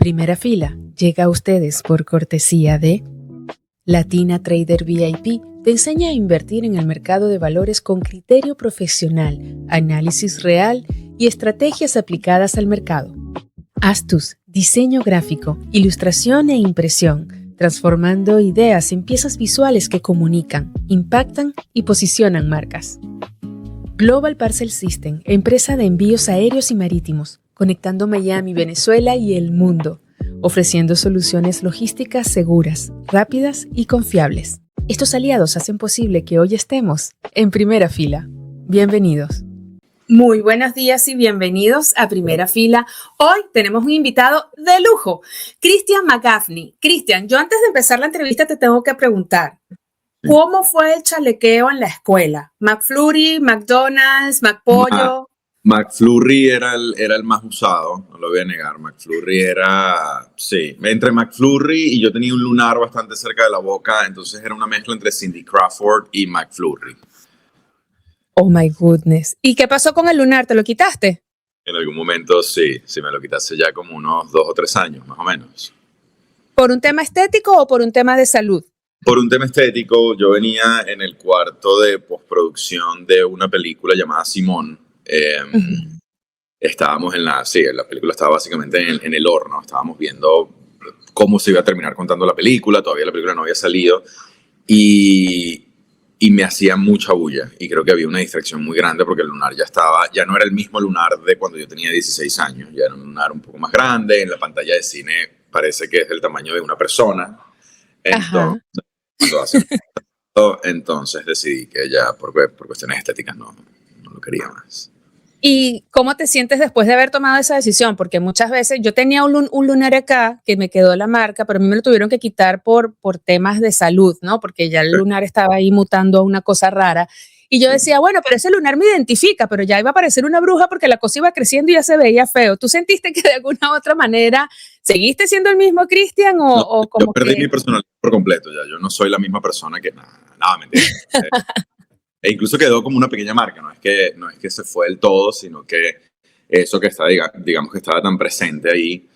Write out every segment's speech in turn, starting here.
Primera Fila llega a ustedes por cortesía de Latina Trader VIP. Te enseña a invertir en el mercado de valores con criterio profesional, análisis real y estrategias aplicadas al mercado. Astus, diseño gráfico, ilustración e impresión, transformando ideas en piezas visuales que comunican, impactan y posicionan marcas. Global Parcel System, empresa de envíos aéreos y marítimos, conectando Miami, Venezuela y el mundo, ofreciendo soluciones logísticas seguras, rápidas y confiables. Estos aliados hacen posible que hoy estemos en Primera Fila. Bienvenidos. Muy buenos días y bienvenidos a Primera Fila. Hoy tenemos un invitado de lujo, Christian McGaffney. Christian, yo antes de empezar la entrevista te tengo que preguntar, ¿cómo fue el chalequeo en la escuela? ¿McFlurry, McDonald's, McPollo? McFlurry era el más usado, no lo voy a negar. McFlurry era, sí, entre McFlurry y yo tenía un lunar bastante cerca de la boca, entonces era una mezcla entre Cindy Crawford y McFlurry. Oh my goodness. ¿Y qué pasó con el lunar? ¿Te lo quitaste? En algún momento sí me lo quitaste ya como unos 2 o 3 años, más o menos. ¿Por un tema estético o por un tema de salud? Por un tema estético. Yo venía en el cuarto de postproducción de una película llamada Simón. Estábamos la película estaba básicamente en el horno, estábamos viendo cómo se iba a terminar contando la película, todavía la película no había salido y me hacía mucha bulla y creo que había una distracción muy grande porque el lunar ya no era el mismo lunar de cuando yo tenía 16 años, ya era un lunar un poco más grande, en la pantalla de cine parece que es del tamaño de una persona, entonces decidí que ya por cuestiones estéticas no lo quería más. ¿Y cómo te sientes después de haber tomado esa decisión? Porque muchas veces yo tenía un lunar acá que me quedó la marca, pero a mí me lo tuvieron que quitar por temas de salud, ¿no? Porque ya el lunar estaba ahí mutando a una cosa rara. Y yo decía, bueno, pero ese lunar me identifica, pero ya iba a parecer una bruja porque la cosa iba creciendo y ya se veía feo. ¿Tú sentiste que de alguna u otra manera seguiste siendo el mismo Cristian o como yo perdí mi personalidad por completo ya. Yo no soy la misma persona que nada, mentira. E incluso quedó como una pequeña marca, no es que se fue del todo, sino que eso que está, digamos que estaba tan presente ahí,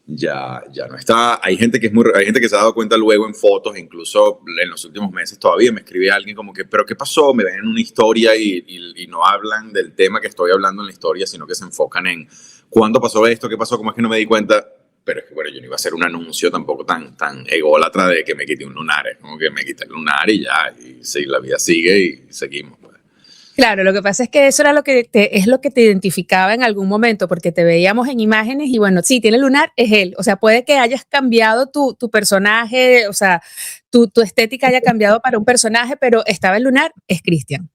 ya no está. Hay gente que se ha dado cuenta luego en fotos, incluso en los últimos meses todavía me escribe alguien como que, ¿pero qué pasó? Me ven en una historia y no hablan del tema que estoy hablando en la historia, sino que se enfocan en ¿cuándo pasó esto? ¿Qué pasó? ¿Cómo es que no me di cuenta? Pero es que, bueno, yo no iba a hacer un anuncio tampoco tan ególatra de que me quité un lunar. Es como que me quité el lunar y ya, y sí, la vida sigue y seguimos. Pues. Claro, lo que pasa es que eso era lo que te identificaba en algún momento, porque te veíamos en imágenes y bueno, sí, tiene lunar, es él. O sea, puede que hayas cambiado tu personaje, o sea, tu estética haya cambiado para un personaje, pero estaba el lunar, es Christian.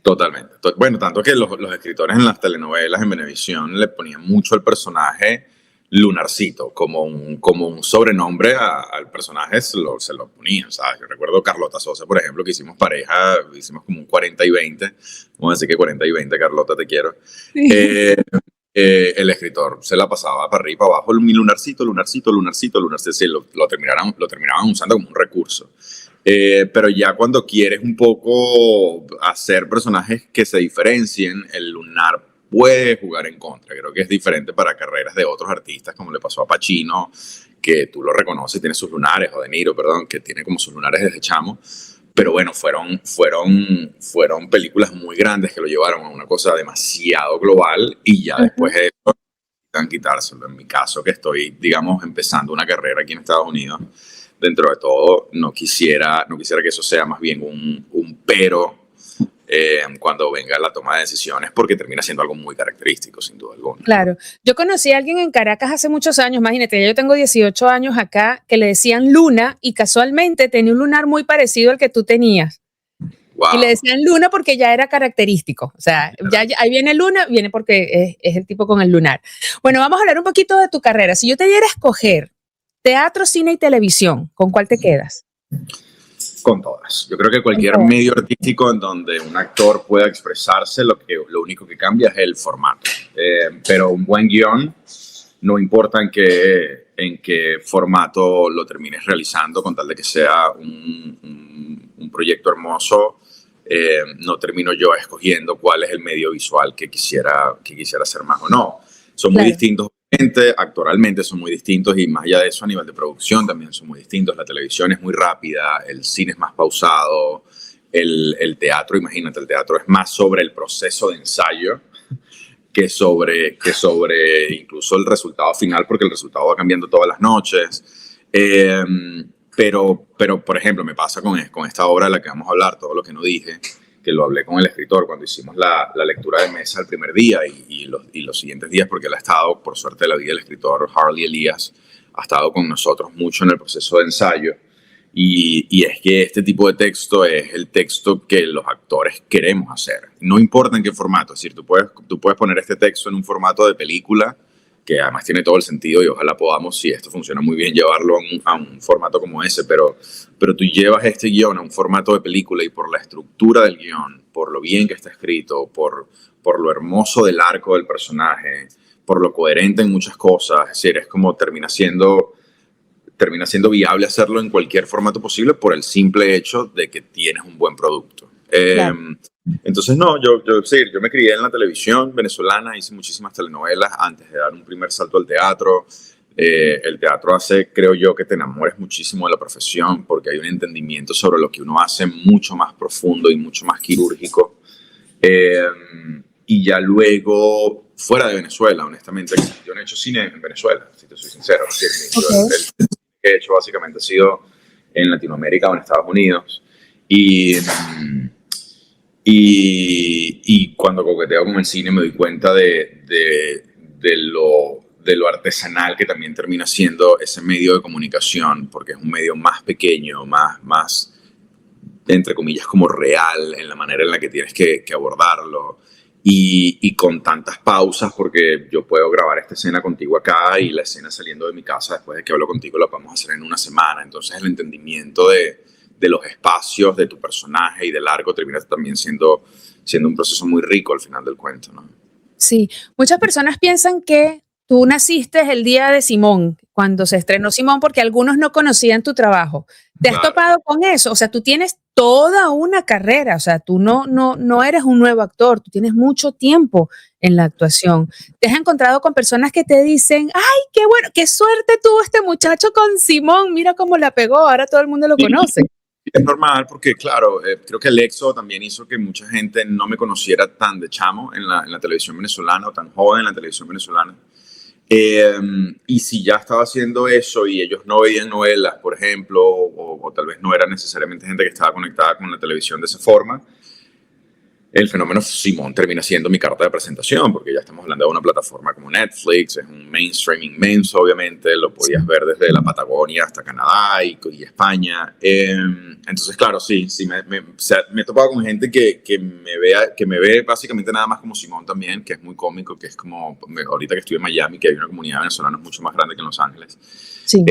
Totalmente. Bueno, tanto que los escritores en las telenovelas en Venevisión le ponían mucho al personaje Lunarcito, como un sobrenombre al personaje se lo ponían, ¿sabes? Yo recuerdo Carlota Sosa, por ejemplo, que hicimos pareja, hicimos como un 40 y 20, vamos a decir que 40 y 20, Carlota, te quiero. Sí. El escritor se la pasaba para arriba y para abajo, mi lunarcito, sí, lo terminaban usando como un recurso. Pero ya cuando quieres un poco hacer personajes que se diferencien, el lunar puede jugar en contra. Creo que es diferente para carreras de otros artistas, como le pasó a Pacino, que tú lo reconoces, tiene sus lunares, o De Niro, perdón, que tiene como sus lunares desde chamo. Pero bueno, fueron películas muy grandes que lo llevaron a una cosa demasiado global y ya después de eso necesitan quitárselo. En mi caso, que estoy, digamos, empezando una carrera aquí en Estados Unidos, dentro de todo, no quisiera que eso sea más bien un pero cuando venga la toma de decisiones, porque termina siendo algo muy característico, sin duda alguna. Claro. Yo conocí a alguien en Caracas hace muchos años, imagínate, yo tengo 18 años acá, que le decían Luna y casualmente tenía un lunar muy parecido al que tú tenías. Wow. Y le decían Luna porque ya era característico. O sea, ya ahí viene Luna, viene porque es el tipo con el lunar. Bueno, vamos a hablar un poquito de tu carrera. Si yo te diera a escoger teatro, cine y televisión, ¿con cuál te quedas? Con todas. Yo creo que cualquier medio artístico en donde un actor pueda expresarse, lo único que cambia es el formato. Pero un buen guión, no importa en qué formato lo termines realizando, con tal de que sea un proyecto hermoso, no termino yo escogiendo cuál es el medio visual que quisiera hacer más o no. Son muy distintos Actoralmente son muy distintos y más allá de eso a nivel de producción también son muy distintos. La televisión es muy rápida, el cine es más pausado, el teatro, imagínate, el teatro es más sobre el proceso de ensayo que sobre incluso el resultado final, porque el resultado va cambiando todas las noches. Pero, por ejemplo, me pasa con esta obra de la que vamos a hablar, todo lo que no dije, que lo hablé con el escritor cuando hicimos la lectura de mesa el primer día y los siguientes días, porque él ha estado, por suerte de la vida, el escritor Harley Elias ha estado con nosotros mucho en el proceso de ensayo. Y es que este tipo de texto es el texto que los actores queremos hacer. No importa en qué formato. Es decir, tú puedes poner este texto en un formato de película, que además tiene todo el sentido y ojalá podamos, si esto funciona muy bien, llevarlo a un formato como ese. Pero tú llevas este guión a un formato de película y por la estructura del guión, por lo bien que está escrito, por lo hermoso del arco del personaje, por lo coherente en muchas cosas. Es decir, es como termina siendo viable hacerlo en cualquier formato posible por el simple hecho de que tienes un buen producto. Claro. Entonces, no, yo me crié en la televisión venezolana, hice muchísimas telenovelas antes de dar un primer salto al teatro. El teatro hace, creo yo, que te enamores muchísimo de la profesión porque hay un entendimiento sobre lo que uno hace mucho más profundo y mucho más quirúrgico. Y ya luego, fuera de Venezuela, honestamente, yo no he hecho cine en Venezuela, si te soy sincero. El que he hecho básicamente ha sido en Latinoamérica o en Estados Unidos. Y cuando coqueteo con el cine me doy cuenta de lo artesanal que también termina siendo ese medio de comunicación, porque es un medio más pequeño, más entre comillas, como real en la manera en la que tienes que abordarlo. Y con tantas pausas, porque yo puedo grabar esta escena contigo acá y la escena saliendo de mi casa después de que hablo contigo la podemos hacer en una semana. Entonces el entendimiento de los espacios, de tu personaje y del arco termina también siendo un proceso muy rico al final del cuento, ¿no? Sí, muchas personas piensan que tú naciste el día de Simón, cuando se estrenó Simón, porque algunos no conocían tu trabajo. ¿Te has topado con eso? O sea, tú tienes toda una carrera, o sea, tú no eres un nuevo actor, tú tienes mucho tiempo en la actuación. ¿Te has encontrado con personas que te dicen, ay, qué bueno, qué suerte tuvo este muchacho con Simón, mira cómo la pegó, ahora todo el mundo lo conoce? Es normal porque, claro, creo que el éxodo también hizo que mucha gente no me conociera tan de chamo en la televisión venezolana o tan joven en la televisión venezolana. Y si ya estaba haciendo eso y ellos no veían novelas, por ejemplo, o tal vez no era necesariamente gente que estaba conectada con la televisión de esa forma, el fenómeno Simón termina siendo mi carta de presentación, porque ya estamos hablando de una plataforma como Netflix, es un mainstream inmenso, obviamente, lo podías ver desde la Patagonia hasta Canadá y España. Entonces, claro, sí, me he topado con gente que me ve básicamente nada más como Simón también, que es muy cómico, que es como, ahorita que estoy en Miami, que hay una comunidad venezolana mucho más grande que en Los Ángeles. Sí.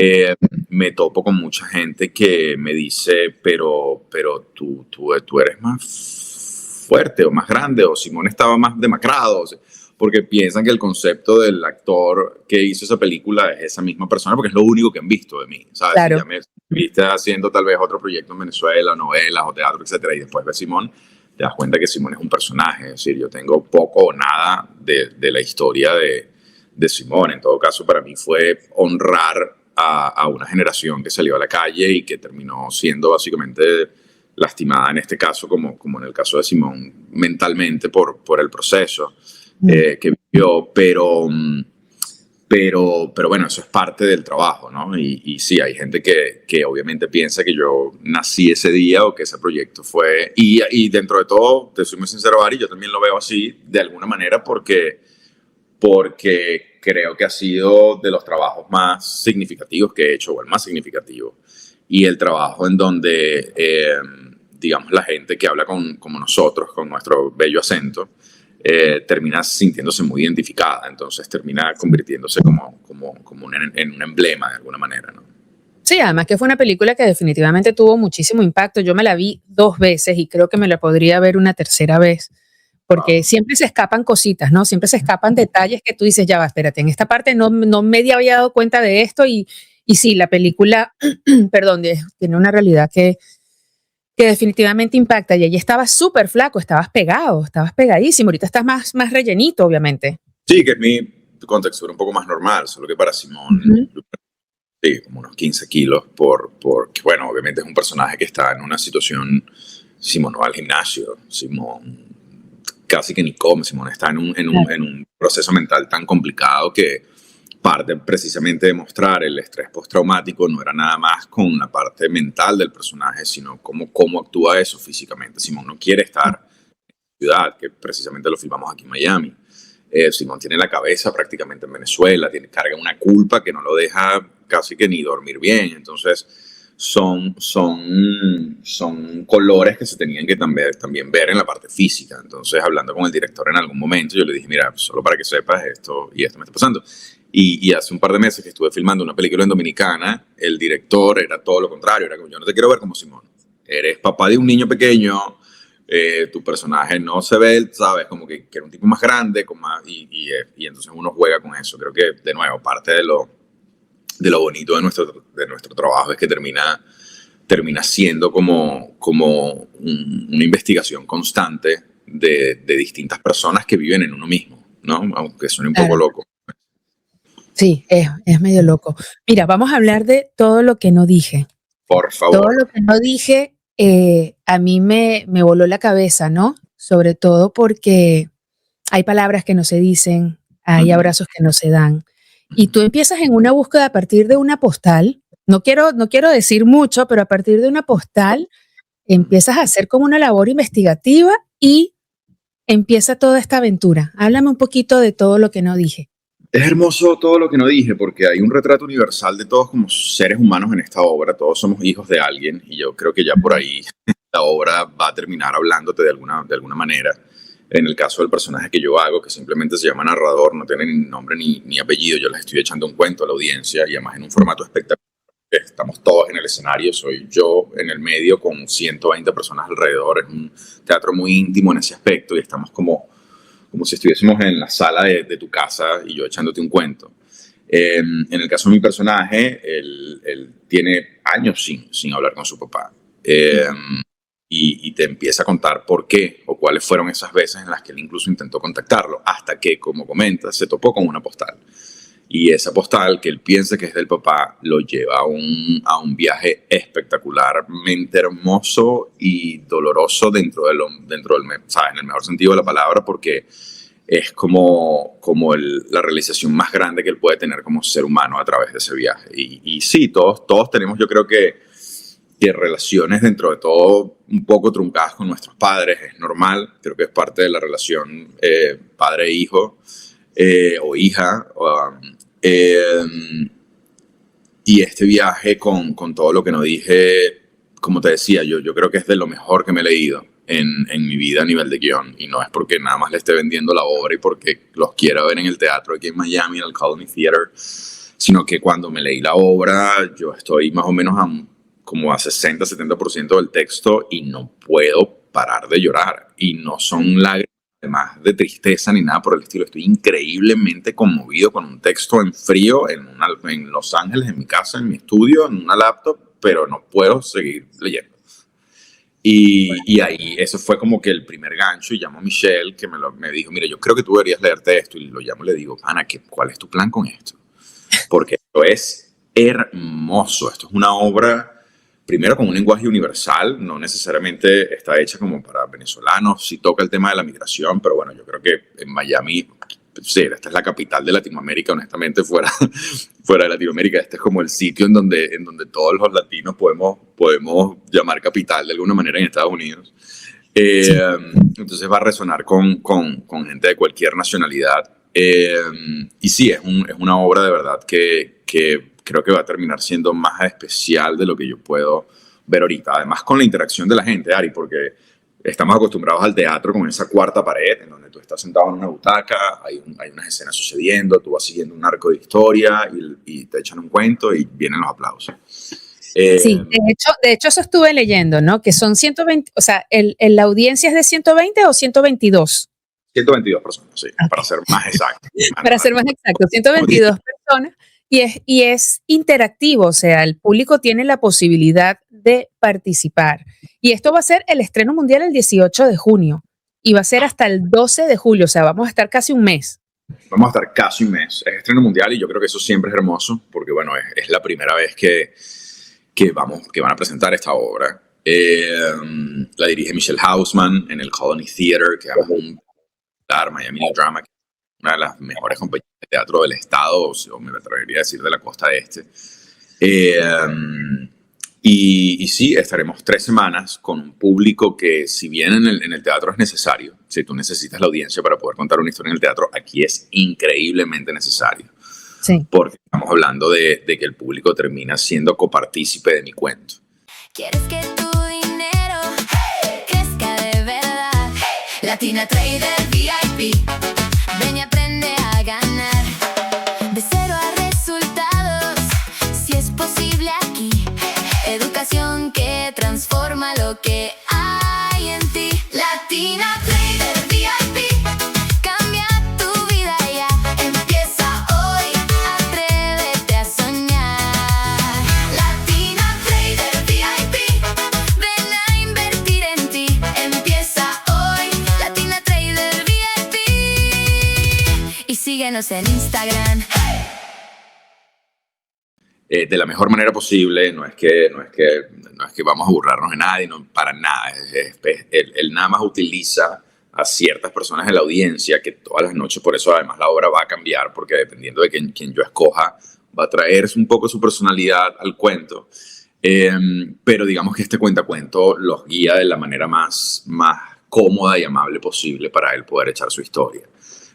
Me topo con mucha gente que me dice, pero tú eres más fuerte o más grande, o Simón estaba más demacrado, o sea, porque piensan que el concepto del actor que hizo esa película es esa misma persona, porque es lo único que han visto de mí, ¿sabes? Claro. Si ya me viste haciendo tal vez otro proyecto en Venezuela, novelas o teatro, etcétera, y después ves Simón, te das cuenta que Simón es un personaje, es decir, yo tengo poco o nada de la historia de Simón. En todo caso, para mí fue honrar a una generación que salió a la calle y que terminó siendo básicamente lastimada en este caso, como en el caso de Simón, mentalmente por el proceso que vivió, pero bueno, eso es parte del trabajo, ¿no? Y sí, hay gente que obviamente piensa que yo nací ese día o que ese proyecto fue, y dentro de todo, te soy muy sincero, Ari, yo también lo veo así, de alguna manera, porque creo que ha sido de los trabajos más significativos que he hecho, o el más significativo. Y el trabajo en donde, digamos, la gente que habla como nosotros, con nuestro bello acento, termina sintiéndose muy identificada. Entonces termina convirtiéndose como en un emblema de alguna manera, ¿no? Sí, además que fue una película que definitivamente tuvo muchísimo impacto. Yo me la vi 2 veces y creo que me la podría ver una tercera vez, porque siempre se escapan cositas, ¿no? Siempre se escapan detalles que tú dices, ya va, espérate, en esta parte no me había dado cuenta de esto y sí, la película, perdón, tiene una realidad que definitivamente impacta. Y allí estabas súper flaco, estabas pegado, estabas pegadísimo. Ahorita estás más rellenito, obviamente. Sí, que es con textura un poco más normal, solo que para Simón, Ujú. sí, como unos 15 kilos, porque, bueno, obviamente es un personaje que está en una situación, Simón no va al gimnasio, Simón casi que ni come, Simón está Claro, en un proceso mental tan complicado que parte precisamente de mostrar el estrés postraumático no era nada más con la parte mental del personaje, sino cómo actúa eso físicamente. Simón no quiere estar en la ciudad, que precisamente lo filmamos aquí en Miami. Simón tiene la cabeza prácticamente en Venezuela, carga una culpa que no lo deja casi que ni dormir bien. Entonces, son colores que se tenían que también ver en la parte física. Entonces, hablando con el director en algún momento, yo le dije, mira, solo para que sepas esto y esto me está pasando. Y hace un par de meses que estuve filmando una película en Dominicana, el director era todo lo contrario, era como, yo no te quiero ver como Simón, eres papá de un niño pequeño, tu personaje no se ve, sabes, como que era un tipo más grande, con más, y entonces uno juega con eso. Creo que, de nuevo, parte de lo bonito de nuestro trabajo es que termina siendo como una investigación constante de distintas personas que viven en uno mismo, ¿no? Aunque suene un poco claro. loco. Sí, es medio loco. Mira, vamos a hablar de todo lo que no dije. Por Todo favor. lo que no dije, a mí me voló la cabeza, ¿no? Sobre todo porque hay palabras que no se dicen, hay Ujú, abrazos que no se dan. Y ujú. tú empiezas en una búsqueda a partir de una postal. No quiero decir mucho, pero a partir de una postal empiezas a hacer como una labor investigativa y empieza toda esta aventura. Háblame un poquito de todo lo que no dije. Es hermoso todo lo que no dije, porque hay un retrato universal de todos como seres humanos en esta obra. Todos somos hijos de alguien, y yo creo que ya por Ujú. ahí la obra va a terminar hablándote de alguna manera. En el caso del personaje que yo hago, que simplemente se llama narrador, no tiene ni nombre ni apellido, yo les estoy echando un cuento a la audiencia, y además en un formato espectacular. Estamos todos en el escenario, soy yo en el medio con 120 personas alrededor. Es un teatro muy íntimo en ese aspecto, y estamos como si estuviésemos en la sala de tu casa y yo echándote un cuento. En el caso de mi personaje, él tiene años sin hablar con su papá. Eh, y te empieza a contar por qué o cuáles fueron esas veces en las que él incluso intentó contactarlo, hasta que, como comenta, se topó con una postal. Y esa postal, que él piensa que es del papá, lo lleva a un viaje espectacularmente hermoso y doloroso ¿sabes? En el mejor sentido de la palabra, porque es como la realización más grande que él puede tener como ser humano a través de ese viaje. Y sí, todos tenemos, yo creo que relaciones dentro de todo un poco truncadas con nuestros padres, es normal, creo que es parte de la relación padre-hijo o hija. Y este viaje con todo lo que no dije, como te decía, yo creo que es de lo mejor que me he leído en mi vida a nivel de guión. Y no es porque nada más le esté vendiendo la obra y porque los quiera ver en el teatro aquí en Miami, en el Colony Theater, sino que cuando me leí la obra, yo estoy más o menos como a 60-70% del texto y no puedo parar de llorar. Y no son lágrimas además de tristeza ni nada por el estilo. Estoy increíblemente conmovido con un texto en frío en Los Ángeles, en mi casa, en mi estudio, en una laptop, pero no puedo seguir leyendo. Y ahí, eso fue como que el primer gancho, y llamo a Michelle, que me dijo, mira, yo creo que tú deberías leerte esto, y lo llamo y le digo, Ana, ¿cuál es tu plan con esto? Porque esto es hermoso, esto es una obra, primero con un lenguaje universal, no necesariamente está hecha como para venezolanos, sí toca el tema de la migración, pero bueno, yo creo que en Miami, sí, esta es la capital de Latinoamérica, honestamente, fuera de Latinoamérica, este es como el sitio en donde todos los latinos podemos llamar capital de alguna manera en Estados Unidos. Eh, Sí. entonces va a resonar con gente de cualquier nacionalidad. Y sí, es una obra de verdad que creo que va a terminar siendo más especial de lo que yo puedo ver ahorita. Además, con la interacción de la gente, Ari, porque estamos acostumbrados al teatro con esa cuarta pared en donde tú estás sentado en una butaca, hay unas escenas sucediendo, tú vas siguiendo un arco de historia y te echan un cuento y vienen los aplausos. Sí, Eh, de hecho eso estuve leyendo, ¿no? Que son 120, o sea, la audiencia es de 120 o 122. 122 personas, sí, para Ok. ser más exacto. Para ser más exacto, 122 personas y es interactivo, o sea, el público tiene la posibilidad de participar. Y esto va a ser el estreno mundial el 18 de junio y va a ser hasta el 12 de julio, o sea, vamos a estar casi un mes. Vamos a estar casi un mes. Es estreno mundial y yo creo que eso siempre es hermoso porque, bueno, es la primera vez que van a presentar esta obra. La dirige Michelle Hausman en el Colony Theater, que es un Miami New Drama, una de las mejores compañías de teatro del estado, o me atrevería a decir de la costa este. Y sí, estaremos 3 semanas con un público que, si bien en el teatro es necesario, si tú necesitas la audiencia para poder contar una historia en el teatro, aquí es increíblemente necesario. Sí. Porque estamos hablando de que el público termina siendo copartícipe de mi cuento. ¿Quieres que tu dinero crezca de verdad? Latina Trader VIP. Ven y aprende a ganar. De cero a resultados, si es posible aquí. Educación que transforma lo que hay en ti. Latina Trader VIP. Cambia tu vida ya. Empieza hoy. Atrévete a soñar. Latina Trader VIP. Ven a invertir en ti. Empieza hoy. Latina Trader VIP. Y síguenos en Instagram. De la mejor manera posible, no es que vamos a burlarnos de nadie, no, para nada. Él nada más utiliza a ciertas personas en la audiencia que todas las noches, por eso además la obra va a cambiar, porque dependiendo de quien yo escoja, va a traer un poco su personalidad al cuento. Pero digamos que este cuentacuento los guía de la manera más cómoda y amable posible para él poder echar su historia.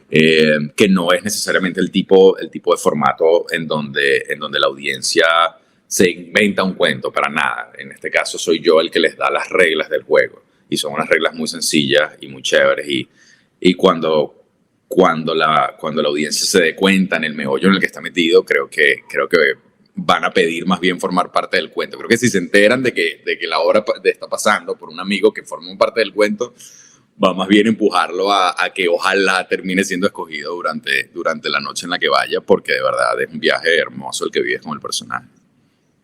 Que no es necesariamente el tipo de formato en donde la audiencia se inventa un cuento, para nada. En este caso soy yo el que les da las reglas del juego, y son unas reglas muy sencillas y muy chéveres, y cuando la audiencia se dé cuenta en el meollo en el que está metido, creo que van a pedir más bien formar parte del cuento. Creo que si se enteran de que la obra está pasando por un amigo que forma parte del cuento, va más bien empujarlo a que ojalá termine siendo escogido durante la noche en la que vaya, porque de verdad es un viaje hermoso el que vives con el personaje.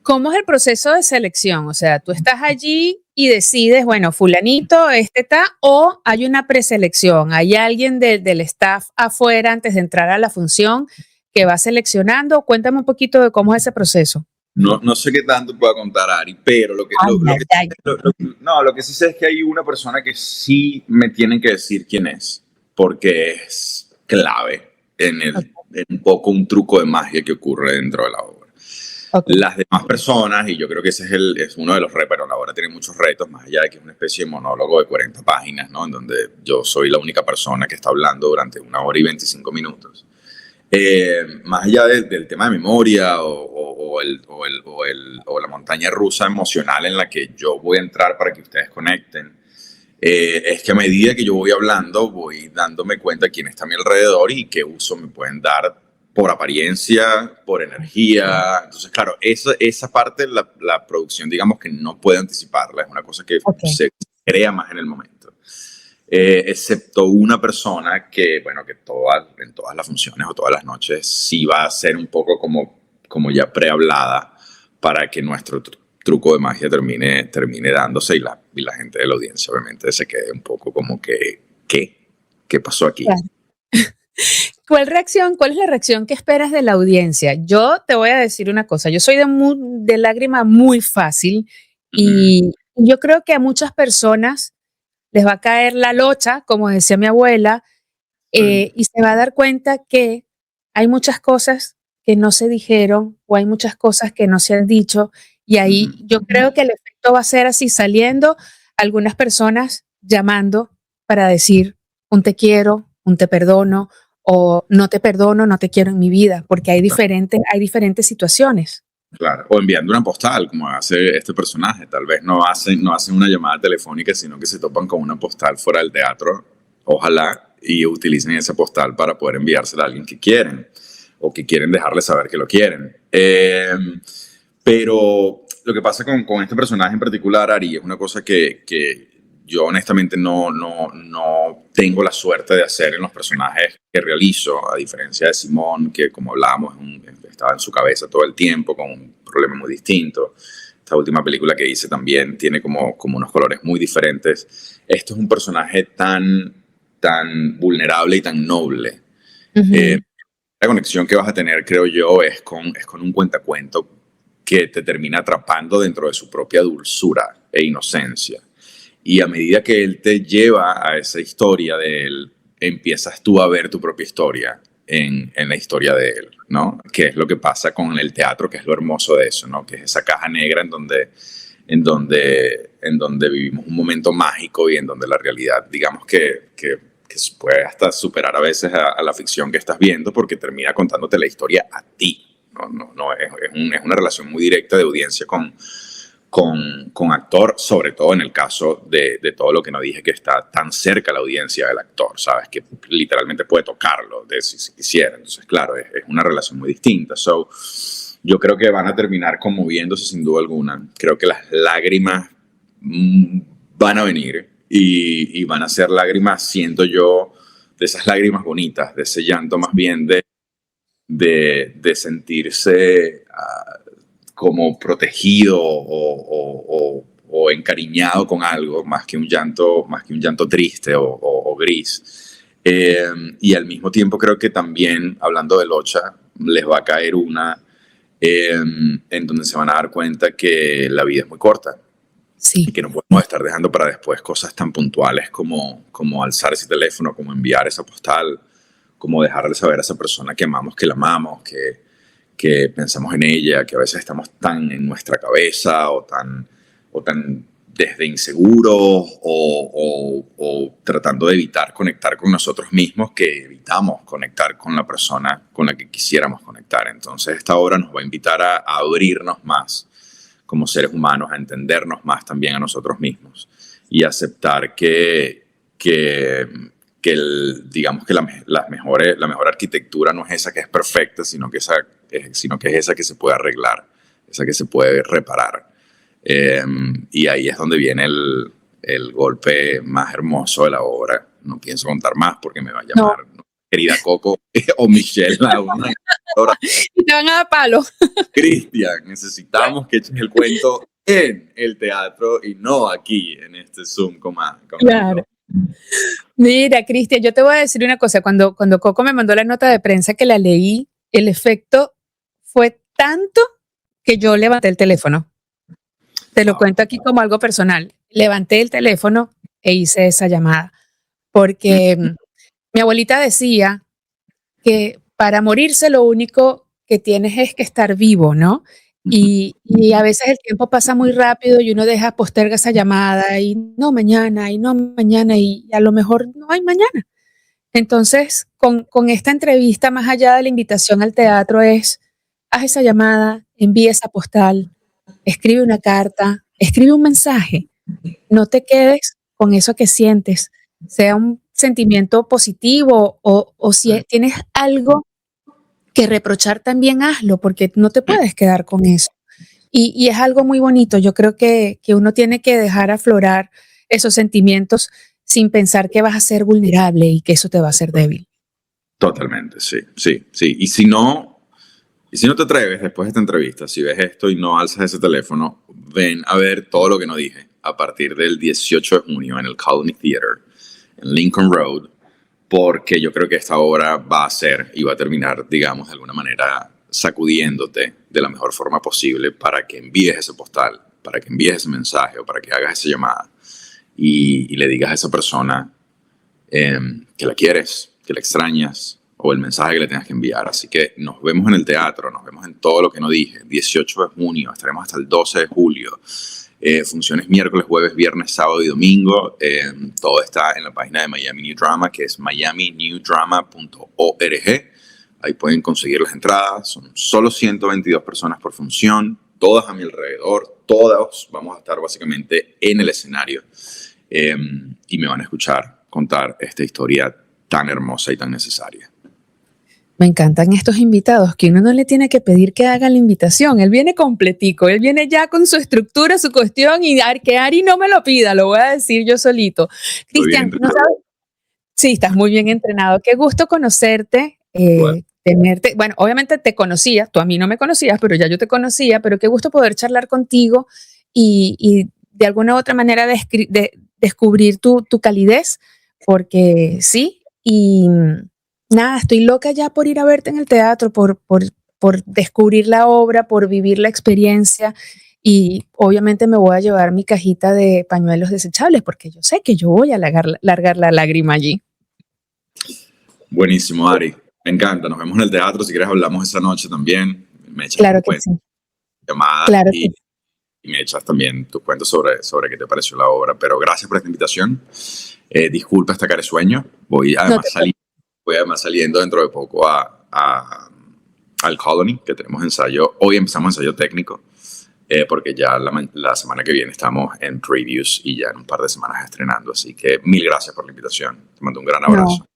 ¿Cómo es el proceso de selección? O sea, tú estás allí y decides, bueno, fulanito, está, o hay una preselección, hay alguien del staff afuera antes de entrar a la función que va seleccionando. Cuéntame un poquito de cómo es ese proceso. No sé qué tanto pueda contar Ari, pero lo que sí sé es que hay una persona que sí me tienen que decir quién es, porque es clave en un poco un truco de magia que ocurre dentro de la obra. Okay. Las demás personas, y yo creo que ese es uno de los retos, pero la obra tiene muchos retos, más allá de que es una especie de monólogo de 40 páginas, ¿no? En donde yo soy la única persona que está hablando durante 1 hora y 25 minutos. Más allá del tema de memoria o la montaña rusa emocional en la que yo voy a entrar para que ustedes conecten, es que a medida que yo voy hablando, voy dándome cuenta de quién está a mi alrededor y qué uso me pueden dar por apariencia, por energía. Entonces, claro, esa parte, la producción, digamos que no puede anticiparla, es una cosa que se crea más en el momento. Excepto una persona que, bueno, que en todas las funciones o todas las noches sí va a ser un poco como ya prehablada para que nuestro truco de magia termine dándose, y la gente de la audiencia obviamente se quede un poco como que, ¿qué pasó aquí? Claro. ¿Cuál es la reacción que esperas de la audiencia? Yo te voy a decir una cosa, yo soy de lágrima muy fácil, y yo creo que a muchas personas les va a caer la locha, como decía mi abuela, y se va a dar cuenta que hay muchas cosas que no se dijeron, o hay muchas cosas que no se han dicho, y ahí yo creo que el efecto va a ser así, saliendo algunas personas llamando para decir un te quiero, un te perdono, o no te perdono, no te quiero en mi vida, porque hay diferentes situaciones. Claro, o enviando una postal, como hace este personaje. Tal vez no hacen una llamada telefónica, sino que se topan con una postal fuera del teatro, ojalá, y utilicen esa postal para poder enviársela a alguien que quieren, o que quieren dejarle saber que lo quieren. Pero lo que pasa con este personaje en particular, Ari, es una cosa que yo honestamente no tengo la suerte de hacer en los personajes que realizo, a diferencia de Simón, que, como hablábamos, estaba en su cabeza todo el tiempo con un problema muy distinto. Esta última película que hice también tiene como unos colores muy diferentes. Esto es un personaje tan vulnerable y tan noble, Ujú. La conexión que vas a tener, creo yo, es con un cuentacuento que te termina atrapando dentro de su propia dulzura e inocencia. Y a medida que él te lleva a esa historia de él, empiezas tú a ver tu propia historia en la historia de él, ¿no? Que es lo que pasa con el teatro, que es lo hermoso de eso, ¿no? Que es esa caja negra en donde vivimos un momento mágico y en donde la realidad, digamos que puede hasta superar a veces a la ficción que estás viendo porque termina contándote la historia a ti. No es una relación muy directa de audiencia con actor, sobre todo en el caso de todo lo que no dije, que está tan cerca la audiencia del actor, ¿sabes? Que literalmente puede tocarlo si quisiera. Entonces, claro, es una relación muy distinta. So, yo creo que van a terminar conmoviéndose sin duda alguna. Creo que las lágrimas van a venir y van a ser lágrimas, siento yo, de esas lágrimas bonitas, de ese llanto más bien de sentirse como protegido o encariñado con algo, más que un llanto triste o gris. Y al mismo tiempo creo que también, hablando de Locha, les va a caer una en donde se van a dar cuenta que la vida es muy corta y Sí. que no podemos estar dejando para después cosas tan puntuales como alzar ese teléfono, como enviar esa postal, como dejarle saber a esa persona que amamos, que la amamos, que pensamos en ella, que a veces estamos tan en nuestra cabeza o tan desde inseguros o tratando de evitar conectar con nosotros mismos que evitamos conectar con la persona con la que quisiéramos conectar. Entonces esta obra nos va a invitar a abrirnos más como seres humanos, a entendernos más también a nosotros mismos y aceptar digamos que la mejor arquitectura no es esa que es perfecta, sino que es esa que se puede arreglar, esa que se puede reparar. Y ahí es donde viene el golpe más hermoso de la obra. No pienso contar más porque me va a No, llamar, ¿no?, querida Coco o Michelle, una ahora, y te van a dar palo. Cristian, necesitamos que eches el cuento en el teatro y no aquí en este Zoom con Claro. amigos. Mira, Cristian, yo te voy a decir una cosa. Cuando Coco me mandó la nota de prensa que la leí, el efecto fue tanto que yo levanté el teléfono. Te lo Wow. cuento aquí como algo personal. Levanté el teléfono e hice esa llamada, porque mi abuelita decía que para morirse lo único que tienes es que estar vivo, ¿no? Y a veces el tiempo pasa muy rápido y uno posterga esa llamada y no mañana y a lo mejor no hay mañana. Entonces, con esta entrevista, más allá de la invitación al teatro, es haz esa llamada, envía esa postal, escribe una carta, escribe un mensaje. No te quedes con eso que sientes, sea un sentimiento positivo o si tienes algo que reprochar también hazlo, porque no te puedes quedar con eso. Y es algo muy bonito. Yo creo que uno tiene que dejar aflorar esos sentimientos sin pensar que vas a ser vulnerable y que eso te va a hacer débil. Totalmente, sí, sí, sí. Y si no te atreves después de esta entrevista, si ves esto y no alzas ese teléfono, ven a ver todo lo que no dije a partir del 18 de junio en el Colony Theater, en Lincoln Road, porque yo creo que esta obra va a ser y va a terminar, digamos, de alguna manera sacudiéndote de la mejor forma posible para que envíes ese postal, para que envíes ese mensaje o para que hagas esa llamada y le digas a esa persona que la quieres, que la extrañas o el mensaje que le tengas que enviar. Así que nos vemos en el teatro, nos vemos en todo lo que no dije. 18 de junio, estaremos hasta el 12 de julio. Funciones miércoles, jueves, viernes, sábado y domingo. Todo está en la página de Miami New Drama, que es miaminewdrama.org. Ahí pueden conseguir las entradas. Son solo 122 personas por función, todas a mi alrededor, todas vamos a estar básicamente en el escenario y me van a escuchar contar esta historia tan hermosa y tan necesaria. Me encantan estos invitados que uno no le tiene que pedir que haga la invitación. Él viene completico, él viene ya con su estructura, su cuestión y que Ari no me lo pida, lo voy a decir yo solito. Cristian, ¿no sabes? Sí, estás muy bien entrenado. Qué gusto conocerte, tenerte. Bueno, obviamente te conocía, tú a mí no me conocías, pero ya yo te conocía, pero qué gusto poder charlar contigo y de alguna u otra manera descubrir tu calidez, porque sí, y nada, estoy loca ya por ir a verte en el teatro, por descubrir la obra, por vivir la experiencia. Y obviamente me voy a llevar mi cajita de pañuelos desechables porque yo sé que yo voy a largar la lágrima allí. Buenísimo, Ari. Me encanta. Nos vemos en el teatro. Si quieres, hablamos esa noche también. Me echas Claro un que cuento, sí, llamadas claro que sí. y me echas también tus cuentos sobre qué te pareció la obra. Pero gracias por esta invitación. Disculpa esta caresueño. No te preocupes. Voy además saliendo dentro de poco al Colony, que tenemos ensayo. Hoy empezamos ensayo técnico, porque ya la semana que viene estamos en previews y ya en un par de semanas estrenando. Así que mil gracias por la invitación. Te mando un gran abrazo. No,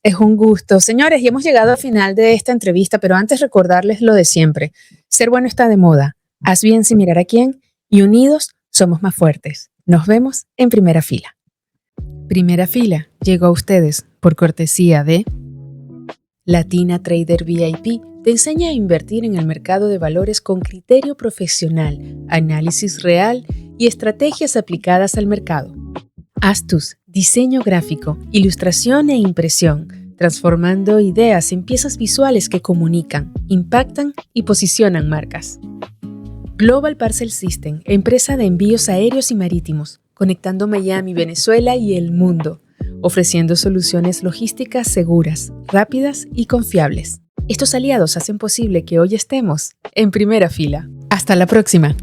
es un gusto. Señores, y hemos llegado al final de esta entrevista, pero antes recordarles lo de siempre. Ser bueno está de moda. Haz bien sin mirar a quién y unidos somos más fuertes. Nos vemos en Primera Fila. Primera Fila llegó a ustedes por cortesía de Latina Trader VIP. Te enseña a invertir en el mercado de valores con criterio profesional, análisis real y estrategias aplicadas al mercado. Astus, diseño gráfico, ilustración e impresión, transformando ideas en piezas visuales que comunican, impactan y posicionan marcas. Global Parcel System, empresa de envíos aéreos y marítimos, conectando Miami, Venezuela y el mundo, ofreciendo soluciones logísticas seguras, rápidas y confiables. Estos aliados hacen posible que hoy estemos en Primera Fila. Hasta la próxima.